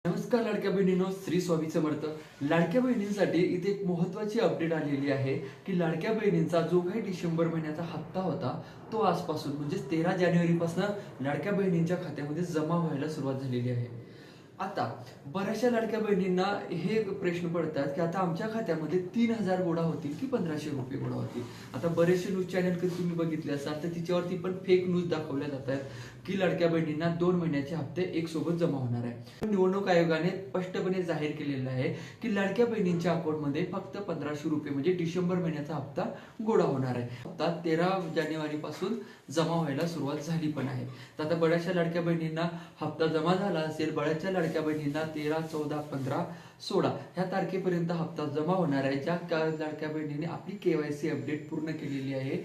नमस्कार लाडक्या बहिणींनो, श्री स्वामी समर्थ. लाडक्या बहिणींसाठी इथे एक महत्त्वाची अपडेट आलेली आहे की लाडक्या बहिणींचा जो काही डिसेंबर महिन्याचा हप्ता होता तो आजपासून म्हणजे 13 जानेवारीपासून लाडक्या बहिणींच्या खात्यामध्ये जमा व्हायला सुरुवात झालेली आहे. आता बऱ्याचशा लाडक्या बहिणींना हे प्रश्न पडतात की आता आमच्या खात्यामध्ये 3000 गोडा होतील की 1500 गोडा होतील. आता बरेचसे न्यूज चॅनल कधी तुम्ही बघितले असाल तर तिच्यावरती पण फेक न्यूज दाखवल्या जात आहेत की लाडक्या बहिणींना 2 महिन्याचे हप्ते एक सोबत जमा होणार आहे. निवडणूक आयोगाने स्पष्टपणे जाहीर केलेलं आहे की लाडक्या बहिणींच्या अकाउंटमध्ये फक्त 1500 म्हणजे डिसेंबर महिन्याचा हप्ता गोळा होणार आहे. हप्ता 13 जानेवारी पासून जमा व्हायला सुरुवात झाली पण आहे. तर आता बऱ्याचशा लाडक्या बहिणींना हप्ता जमा झाला असेल. बऱ्याचशा लाडक्या बहिणींना 13, 14, 15, 16 ह्या तारखेपर्यंत हप्ता जमा होणार आहे. ज्या लाडक्या बहिणीने आपली KYC अपडेट पूर्ण केलेली आहे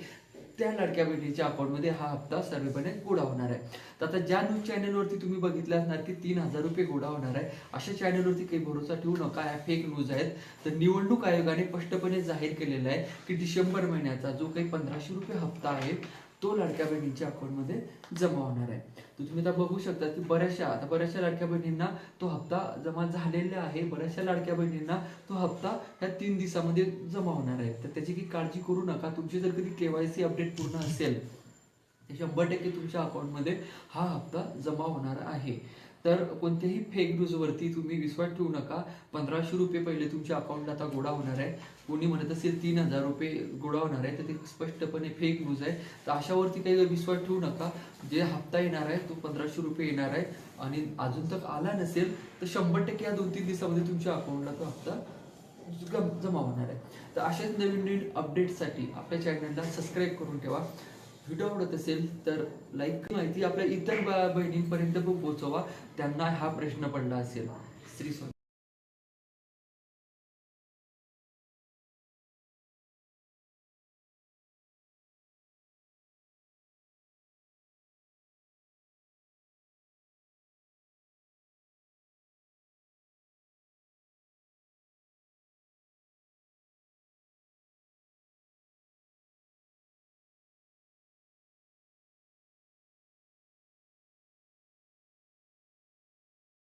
त्या लाडक्या बहिणीच्या अकाउंटमध्ये हा हप्ता सर्वपणे गोळा होणार आहे. तर आता ज्या न्यूज चॅनलवरती तुम्ही बघितलं असणार की 3000 रुपये गोळा होणार आहे, अशा चॅनलवरती काही भरोसा ठेवू नका. ह्या फेक न्यूज आहेत. तर निवडणूक आयोगाने स्पष्टपणे जाहीर केलेलं आहे की डिसेंबर महिन्याचा जो काही 1500 रुपये हप्ता आहे तो लाडक्या बहिणींच्या अकाउंटमध्ये जमा होणार आहे. तर तुम्ही आता बघू शकता की बऱ्याचशा लाडक्या बहिणींना तो हप्ता जमा झालेला आहे. बऱ्याचशा लाडक्या बहिणींना तो हप्ता ह्या 3 दिवसामध्ये जमा होणार आहे. तर त्याची काही काळजी करू नका. तुमची जर कधी KYC अपडेट पूर्ण असेल तर 100% तुमच्या अकाउंटमध्ये हा हप्ता जमा होणार आहे. तर कोणत्याही फेक न्यूजवरती तुम्ही विश्वास ठेवू नका. 1500 रुपये पहिले तुमच्या अकाउंटला आता गोळा होणार आहे. कोणी म्हणत असेल 3000 रुपये गोळा होणार आहे तर ते स्पष्टपणे फेक न्यूज आहे. तर अशावरती काही विश्वास ठेवू नका. जे हप्ता येणार आहे तो 1500 रुपये येणार आहे आणि अजून तक आला नसेल तर 100% या 2-3 दिवसामध्ये तुमच्या अकाउंटला तो हप्ता जमा होणार आहे. तर अशाच नवीन अपडेटसाठी आपल्या चॅनलला सबस्क्राईब करून ठेवा. व्हिडिओ आवडत असेल तर लाईक, माहिती आपल्या इतर बहिणींपर्यंत पोहोचवा त्यांना हा प्रश्न पडला असेल. श्री स्वामी.